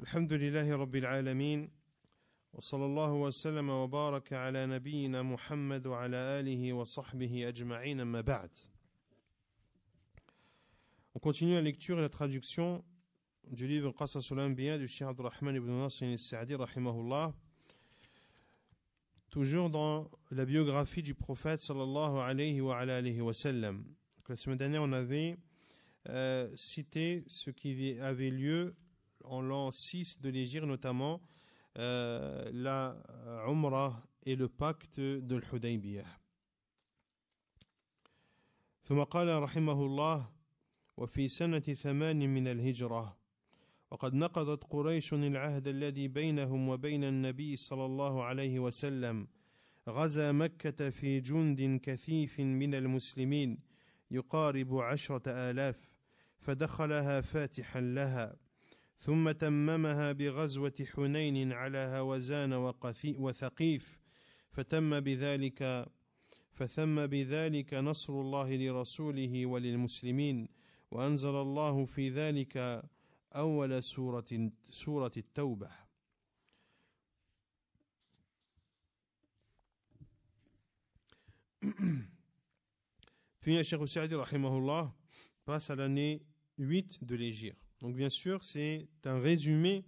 الحمد لله رب العالمين وصلى الله وسلم وبارك على نبينا محمد وعلى آله وصحبه أجمعين أما بعد. On continue la lecture et la traduction du livre Qasasul Anbiya du Cheikh Abdurrahman ibn Nasr al-Sa'di rahimahullah, toujours dans la biographie du prophète sallallahu alayhi wa sallam. La semaine dernière on avait cité ce qui avait lieu en l'an 6 de l'Hégire, notamment la Umrah et le pacte de l'Hudaybiyah. ثم قال رحمه الله: وفي سنة 8 من الهجرة وقد نقضت قريش العهد الذي بينهم وبين النبي صلى الله عليه وسلم غزا مكة في جند كثيف من المسلمين يقارب 10,000 فدخلها فاتحا لها ثم تممها بغزوة حنين على هوزان وثقيف فثم بذلك نصر الله لرسوله وللمسلمين وأنزل الله في ذلك أول سورة التوبة. Puis le Cheikh Sa'di rahimahullah passe à l'année 8 de l'Hégire. Donc bien sûr, c'est un résumé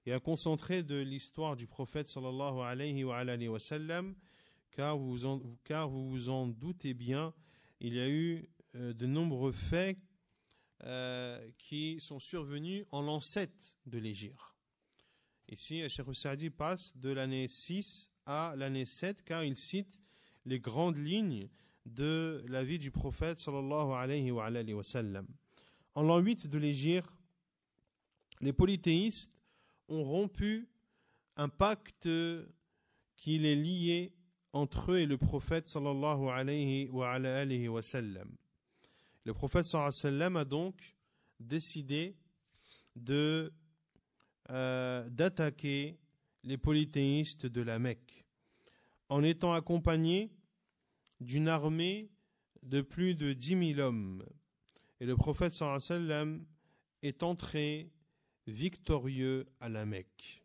et un concentré de l'histoire du prophète sallallahu alayhi wa sallam, car vous vous en doutez bien, il y a eu de nombreux faits qui sont survenus en l'an 7 de l'Hégire. Ici, le Cheikh Sa'di passe de l'année 6 à l'année 7, car il cite les grandes lignes de la vie du prophète sallallahu alayhi wa sallam. En l'an 8 de l'Hégire, les polythéistes ont rompu un pacte qui les liait entre eux et le prophète sallallahu alayhi wa sallam. Le prophète sallallahu alayhi wa sallam a donc décidé d'attaquer les polythéistes de la Mecque en étant accompagné d'une armée de plus de 10 000 hommes. Et le prophète sallallahu alayhi wa sallam est entré victorieux à la Mecque.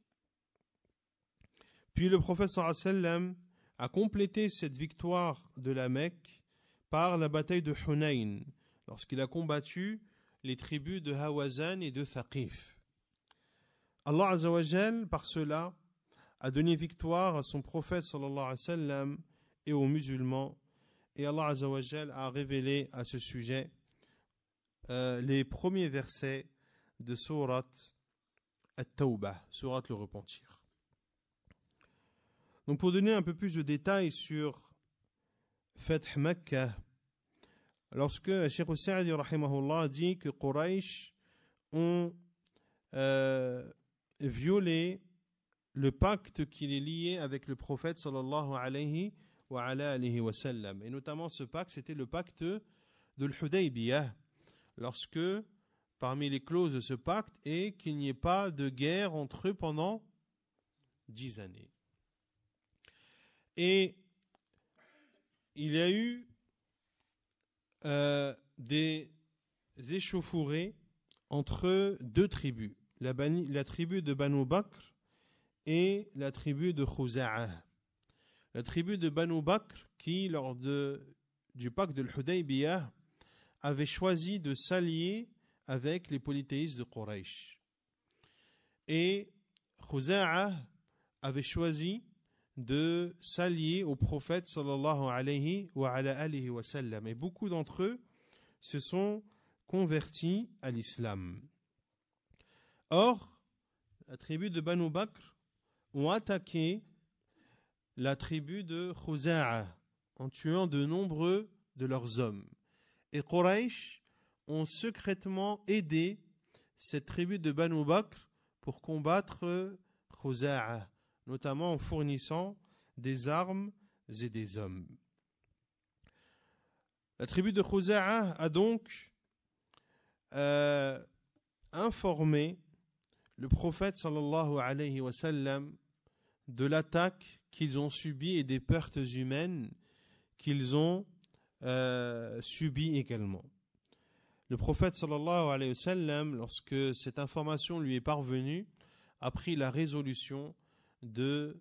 Puis le prophète sallallahu alayhi wa sallam a complété cette victoire de la Mecque par la bataille de Hunayn, lorsqu'il a combattu les tribus de Hawazan et de Thaqif. Allah Azza wa Jal, par cela, a donné victoire à son prophète sallallahu alayhi wa sallam et aux musulmans, et Allah Azza wa Jal a révélé à ce sujet les premiers versets de Surat At-Tawbah, Surat le Repentir. Donc pour donner un peu plus de détails sur Fath Makkah, lorsque Cheikh Sa'di rahimahullah dit que Quraysh ont violé le pacte qui les liait avec le prophète sallallahu alayhi wa sallam, et notamment ce pacte, c'était le pacte de l'Hudaybiyah, lorsque parmi les clauses de ce pacte est qu'il n'y ait pas de guerre entre eux pendant 10 années. Et il y a eu des échauffourées entre deux tribus, la tribu de Banu Bakr et la tribu de Khuza'a. La tribu de Banu Bakr qui, lors du pacte de l'Hudaybiyah, avait choisi de s'allier avec les polythéistes de Quraysh. Et Khuza'a avait choisi de s'allier au prophète sallallahu alayhi wa sallam. Et beaucoup d'entre eux se sont convertis à l'islam. Or, la tribu de Banu Bakr ont attaqué la tribu de Khuza'a en tuant de nombreux de leurs hommes. Et Quraysh ont secrètement aidé cette tribu de Banu Bakr pour combattre Khuza'a, notamment en fournissant des armes et des hommes. La tribu de Khuza'a a donc informé le prophète sallallahu alayhi wa sallam de l'attaque qu'ils ont subie et des pertes humaines qu'ils ont subies également. Le prophète sallallahu alayhi wa sallam, lorsque cette information lui est parvenue, a pris la résolution de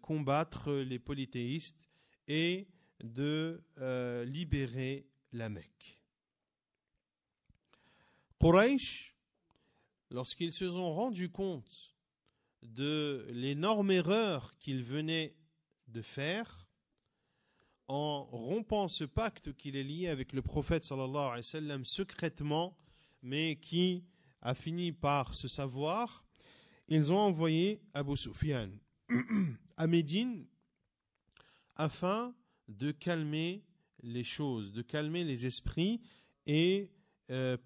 combattre les polythéistes et de libérer la Mecque. Quraysh, lorsqu'ils se sont rendus compte de l'énorme erreur qu'ils venaient de faire, en rompant ce pacte qui les liait avec le prophète sallallahu alayhi wa sallam secrètement, mais qui a fini par se savoir, ils ont envoyé Abu Sufyan à Médine afin de calmer les choses, de calmer les esprits et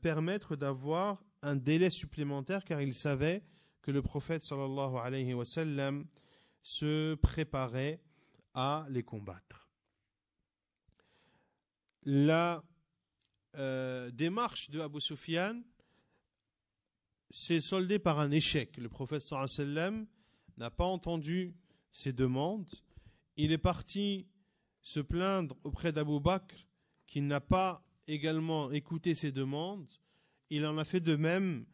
permettre d'avoir un délai supplémentaire, car ils savaient que le prophète sallallahu alayhi wa sallam se préparait à les combattre. La démarche de Abu Sufyan s'est soldée par un échec. Le prophète sallallahu alayhi wa sallam n'a pas entendu ses demandes. Il est parti se plaindre auprès d'Abu Bakr qui n'a pas également écouté ses demandes. Il en a fait de même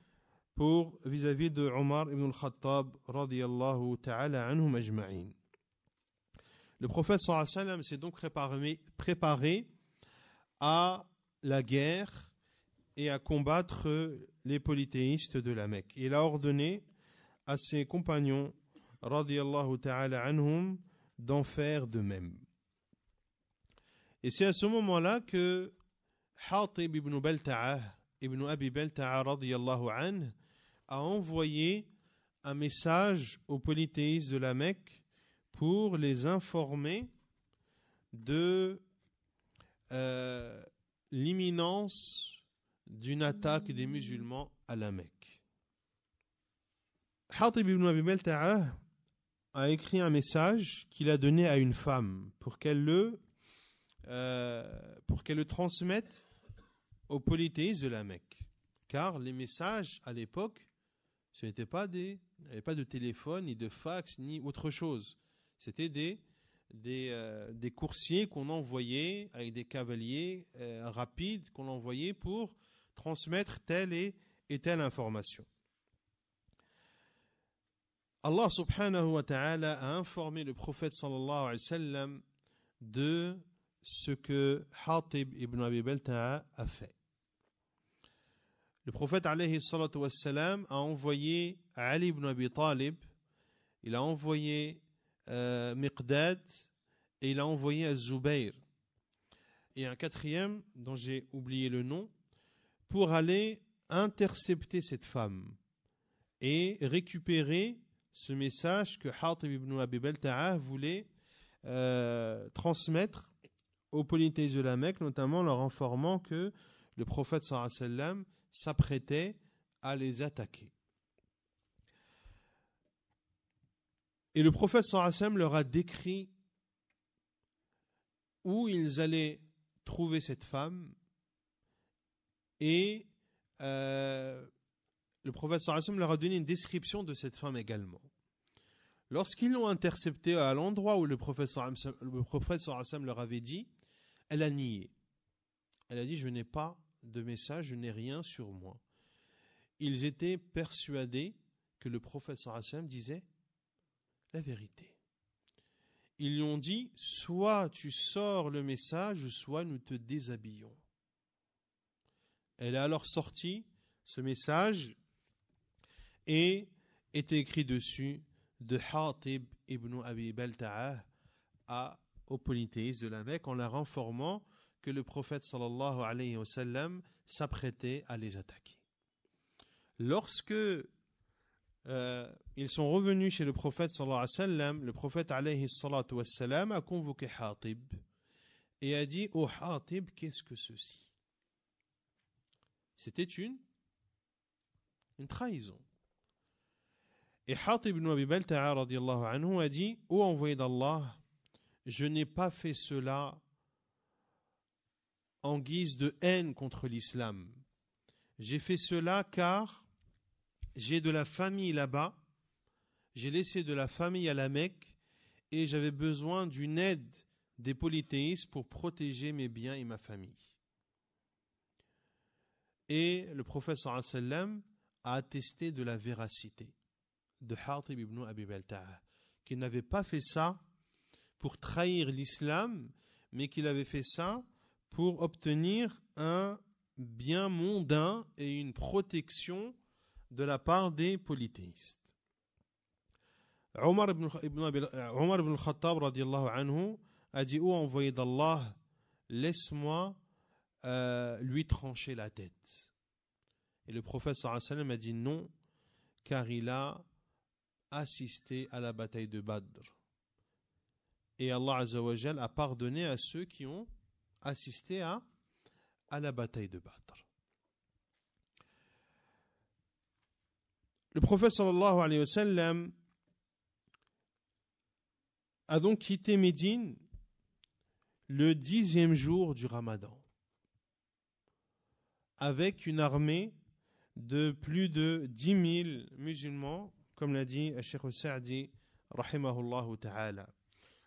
pour vis-à-vis de Omar ibn al-Khattab radiyallahu ta'ala anhum ajma'in. Le prophète sallallahu alayhi wa sallam s'est donc préparé à la guerre et à combattre les polythéistes de la Mecque. Il a ordonné à ses compagnons radiyallahu ta'ala anhum d'en faire de même. Et c'est à ce moment-là que Hatib ibn Balta'a, ibn Abi Balta'a radiyallahu anhu, a envoyé un message aux polythéistes de la Mecque pour les informer de l'imminence d'une attaque des musulmans à la Mecque. Hatib ibn Abi Balta'a a écrit un message qu'il a donné à une femme pour qu'elle le transmette aux polythéistes de la Mecque. Car les messages à l'époque, il n'y avait pas de téléphone, ni de fax, ni autre chose. C'était des coursiers qu'on envoyait avec des cavaliers rapides qu'on envoyait pour transmettre telle et telle information. Allah subhanahu wa ta'ala a informé le prophète sallallahu alayhi wa sallam de ce que Hatib ibn Abi Balta'a a fait. Le prophète alayhi salatu wa sallam a envoyé Ali ibn Abi Talib, il a envoyé Miqdad et il a envoyé Az-Zubayr et un quatrième dont j'ai oublié le nom pour aller intercepter cette femme et récupérer ce message que Hatib ibn Abi Balta'a voulait transmettre aux polythéistes de la Mecque, notamment leur informant que le prophète sallallahu alayhi wa sallam s'apprêtait à les attaquer. Et le prophète sallallahu alayhi wa sallam leur a décrit où ils allaient trouver cette femme et le prophète sallallahu alayhi wa sallam leur a donné une description de cette femme également. Lorsqu'ils l'ont interceptée à l'endroit où le prophète sallallahu alayhi wa sallam leur avait dit, elle a nié. Elle a dit, je n'ai pas de message, je n'ai rien sur moi. Ils étaient persuadés que le prophète sallallahu alayhi wa sallam disait la vérité. Ils lui ont dit, soit tu sors le message, soit nous te déshabillons. Elle a alors sorti ce message et était écrit dessus de Hatib ibn Abi Balta'a aux polythéistes de la Mecque en leur informant que le prophète sallallahu alayhi wa sallam s'apprêtait à les attaquer. Lorsque ils sont revenus chez le prophète sallallahu alayhi wa sallam, le prophète alayhi salatu wa sallam a convoqué Hatib et a dit, oh Hatib, qu'est-ce que ceci? C'était une trahison. Et Hatib ibn Abi Balta'a radiyallahu anhu a dit, ô envoyé d'Allah, je n'ai pas fait cela en guise de haine contre l'islam. J'ai fait cela car j'ai de la famille là-bas, j'ai laissé de la famille à la Mecque et j'avais besoin d'une aide des polythéistes pour protéger mes biens et ma famille. Et le prophète sallallahu alayhi wa sallam a attesté de la véracité de Hatib ibn Abi Balta'a, qu'il n'avait pas fait ça pour trahir l'islam, mais qu'il avait fait ça pour obtenir un bien mondain et une protection de la part des polythéistes. Omar ibn al-Khattab radiallahu anhu a dit: ô envoyé d'Allah, laisse-moi lui trancher la tête. Et le prophète sallallahu alayhi wa sallam a dit non, car il a assisté à la bataille de Badr. Et Allah Azza wa Jal a pardonné à ceux qui ont assisté à la bataille de Badr. Le prophète sallallahu alayhi wa sallam a donc quitté Médine le 10e jour du Ramadan, avec une armée de plus de 10 000 musulmans, comme l'a dit Cheikh Sa'di, rahimahullah ta'ala.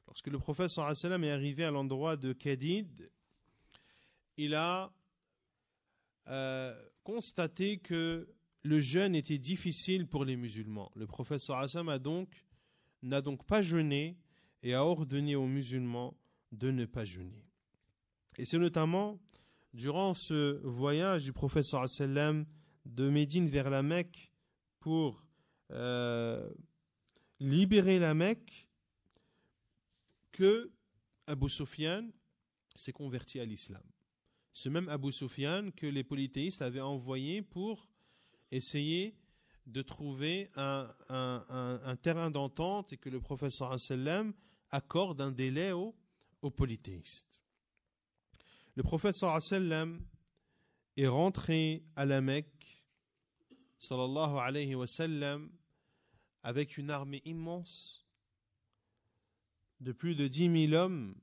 Lorsque le prophète sallallahu alayhi wa sallam est arrivé à l'endroit de Kadid, il a constaté que le jeûne était difficile pour les musulmans. Le prophète sallallahu alayhi wa sallam n'a donc pas jeûné et a ordonné aux musulmans de ne pas jeûner. Et c'est notamment durant ce voyage du prophète sallallahu alayhi wa sallam de Médine vers la Mecque pour libérer la Mecque que Abu Sufyan s'est converti à l'islam. Ce même Abu Sufyan que les polythéistes avaient envoyé pour essayer de trouver un terrain d'entente et que le prophète sallallahu alayhi wa sallam accorde un délai aux polythéistes. Le prophète sallallahu alayhi wa sallam est rentré à la Mecque sallallahu alayhi wa sallam avec une armée immense de plus de 10 000 hommes,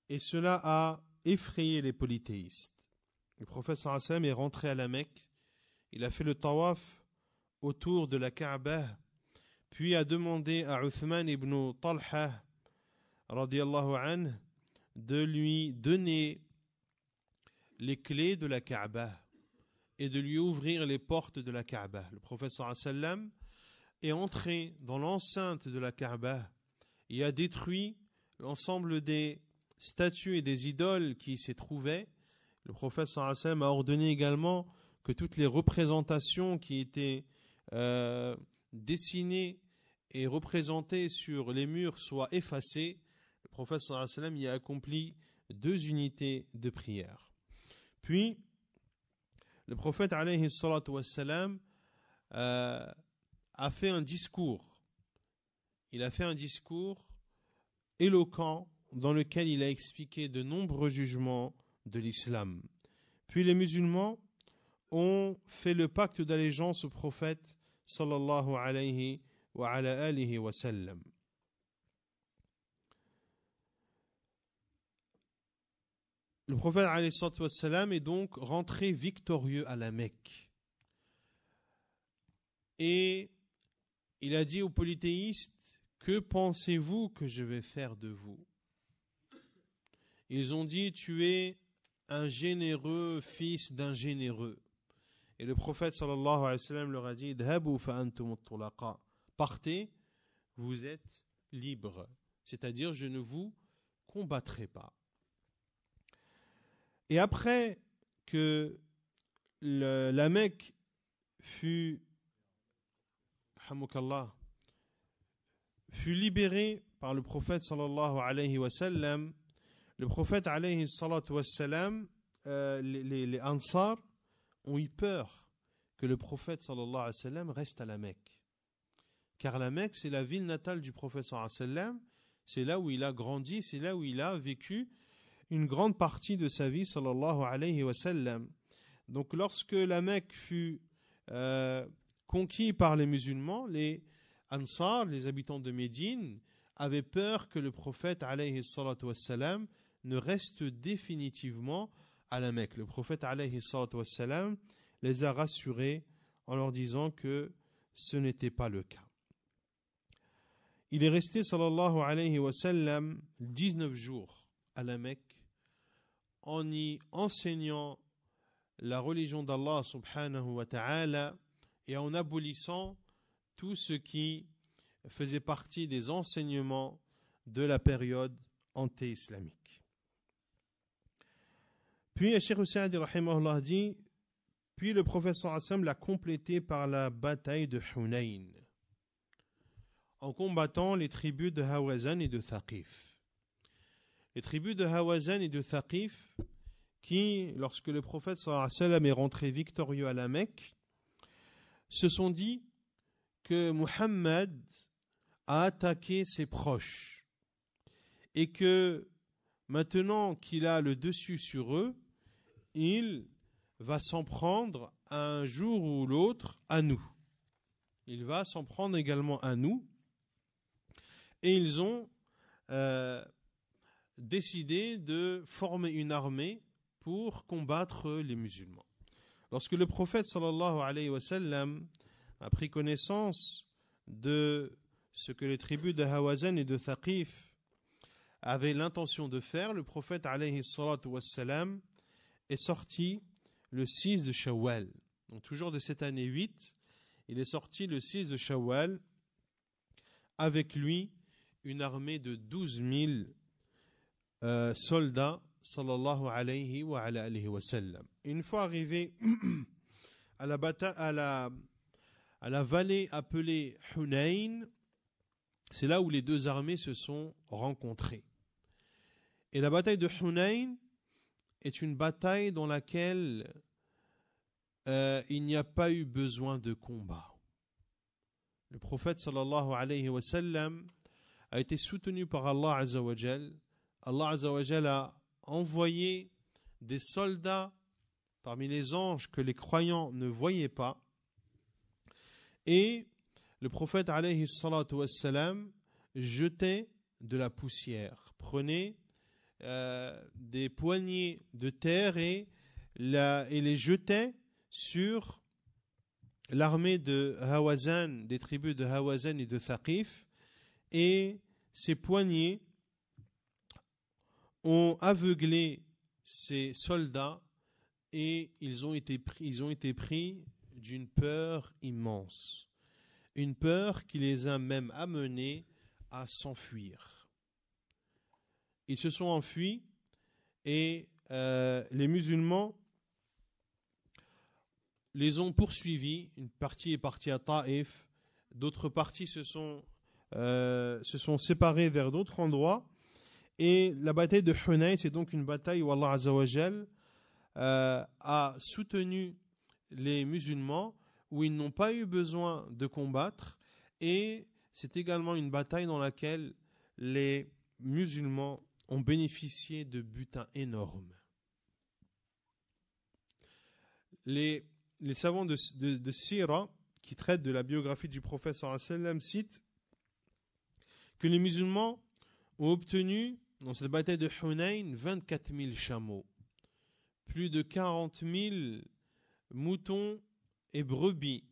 et cela a effrayé les polythéistes. Le prophète sallallahu alayhi wa sallam est rentré à la Mecque, il a fait le tawaf autour de la Kaaba, puis a demandé à Uthman ibn Talha radiyallahu anhu de lui donner les clés de la Kaaba et de lui ouvrir les portes de la Kaaba. Le prophète sallallahu alayhi wa sallam est entré dans l'enceinte de la Kaaba et a détruit l'ensemble des statues et des idoles qui s'y trouvaient. Le prophète sallallahu alayhi wa sallam a ordonné également que toutes les représentations qui étaient dessinées et représentées sur les murs soient effacées. Le prophète sallallahu alayhi wa sallam y a accompli 2 unités de prière. Puis, le prophète alayhi salatu wa sallam a fait un discours. Il a fait un discours éloquent dans lequel il a expliqué de nombreux jugements de l'islam. Puis les musulmans ont fait le pacte d'allégeance au prophète sallallahu alayhi wa ala alihi wa sallam. Le prophète alayhi salatu wa sallam est donc rentré victorieux à la Mecque. Et il a dit aux polythéistes: que pensez-vous que je vais faire de vous? Ils ont dit: tu es un généreux fils d'un généreux. Et le prophète sallallahu alayhi wa sallam leur a dit: idhabu fa antum at-tulaqa. Partez, vous êtes libres. C'est-à-dire, je ne vous combattrai pas. Et après que la Mecque fut libérée par le prophète sallallahu alayhi wa sallam, le prophète alayhi salatu wa sallam, les Ansar ont eu peur que le prophète sallallahu alayhi wa sallam reste à la Mecque. Car la Mecque, c'est la ville natale du prophète sallallahu alayhi wa sallam, c'est là où il a grandi, c'est là où il a vécu une grande partie de sa vie sallallahu alayhi wa sallam. Donc lorsque la Mecque fut conquis par les musulmans, les Ansar, les habitants de Médine, avaient peur que le prophète alayhi salatu wassalam ne reste définitivement à la Mecque. Le prophète alayhi salatu wassalam les a rassurés en leur disant que ce n'était pas le cas. Il est resté sallallahu alayhi wa sallam 19 jours à la Mecque en y enseignant la religion d'Allah subhanahu wa ta'ala et en abolissant tout ce qui faisait partie des enseignements de la période anté-islamique. Puis Cheikh Saadi rahimahullah dit, puis le prophète sallallahu alayhi wa sallam l'a complété par la bataille de Hunayn, en combattant les tribus de Hawazan et de Thaqif. Les tribus de Hawazan et de Thaqif qui, lorsque le prophète sallallahu alayhi wa sallam est rentré victorieux à la Mecque, se sont dit que Muhammad a attaqué ses proches et que maintenant qu'il a le dessus sur eux, il va s'en prendre un jour ou l'autre à nous. Il va s'en prendre également à nous. Et ils ont décidé de former une armée pour combattre les musulmans. Lorsque le prophète sallallahu alayhi wa sallam a pris connaissance de ce que les tribus de Hawazan et de Thaqif avaient l'intention de faire, le prophète alayhi salatu wa sallam est sorti le 6 de Shawwal. Donc toujours de cette année 8, il est sorti le 6 de Shawwal avec lui une armée de 12 000 soldats sallallahu alayhi wa alayhi wa sallam. Une fois arrivé à la bataille, à la vallée appelée Hunayn, c'est là où les deux armées se sont rencontrées. Et la bataille de Hunayn est une bataille dans laquelle il n'y a pas eu besoin de combat. Le prophète sallallahu alayhi wa sallam a été soutenu par Allah Azza wa Jal. Allah Azza wa Jal a envoyé des soldats parmi les anges que les croyants ne voyaient pas. Et le prophète alayhi salatu wa sallam jetait de la poussière, prenait des poignées de terre et les jetait sur l'armée de Hawazan, des tribus de Hawazan et de Thaqif, et ces poignées ont aveuglé ces soldats et ils ont été pris d'une peur immense, une peur qui les a même amenés à s'enfuir. Ils se sont enfuis et les musulmans les ont poursuivis. Une partie est partie à Taïf, d'autres parties se sont séparées vers d'autres endroits. Et la bataille de Hunayn, c'est donc une bataille où Allah Azza wa Jal a soutenu les musulmans, où ils n'ont pas eu besoin de combattre. Et c'est également une bataille dans laquelle les musulmans ont bénéficié de butins énormes. Les savants de Sira, qui traitent de la biographie du prophète sallallahu alayhi wa sallam, citent que les musulmans ont obtenu dans cette bataille de Hunayn 24 000 chameaux, plus de 40 000 moutons et brebis,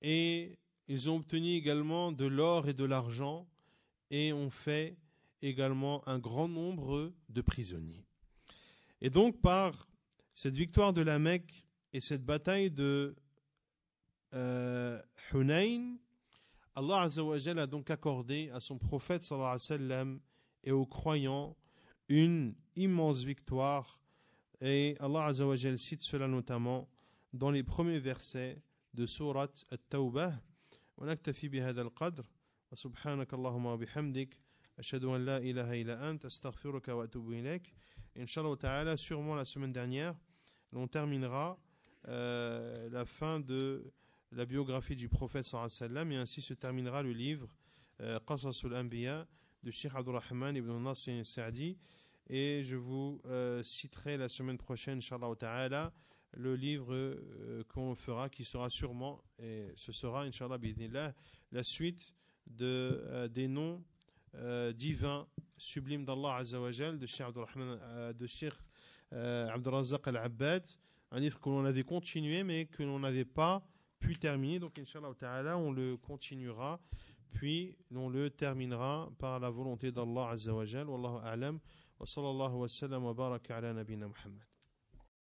et ils ont obtenu également de l'or et de l'argent et ont fait également un grand nombre de prisonniers. Et donc par cette victoire de la Mecque et cette bataille de Hunayn, Allah Azza wa Jalla a donc accordé à son prophète sallallahu alayhi wa sallam et aux croyants une immense victoire. Et Allah Azza wa Jalla cite cela notamment dans les premiers versets de Surat At-Tawbah. Wa naktafi bihadha al-qadr wa subhanaka Allahumma wa bihamdik ashhadu an la ilaha illa ant astaghfiruka wa atubu ilayk. Inch'Allah ta'ala, sûrement la semaine dernière, on terminera la fin de la biographie du prophète sallallahu alayhi wa sallam, et ainsi se terminera le livre Qasasul Anbiya de Cheikh Abdurrahman ibn Nasir Sa'di. Et je vous citerai la semaine prochaine, Inch'Allah ta'ala, le livre qu'on fera, qui sera sûrement, et ce sera, Inch'Allah bi'idhnillah, la suite des noms divins sublimes d'Allah Azza wa Jal, de Cheikh Abdurrazzaq al-Abbad, un livre que l'on avait continué mais que l'on n'avait pas pu terminer. Donc Inch'Allah ta'ala, on le continuera, puis on le terminera par la volonté d'Allah Azza wa Jal. Wallahu a'lam, wa sallallahu wa sallam wa baraka ala nabina Muhammad.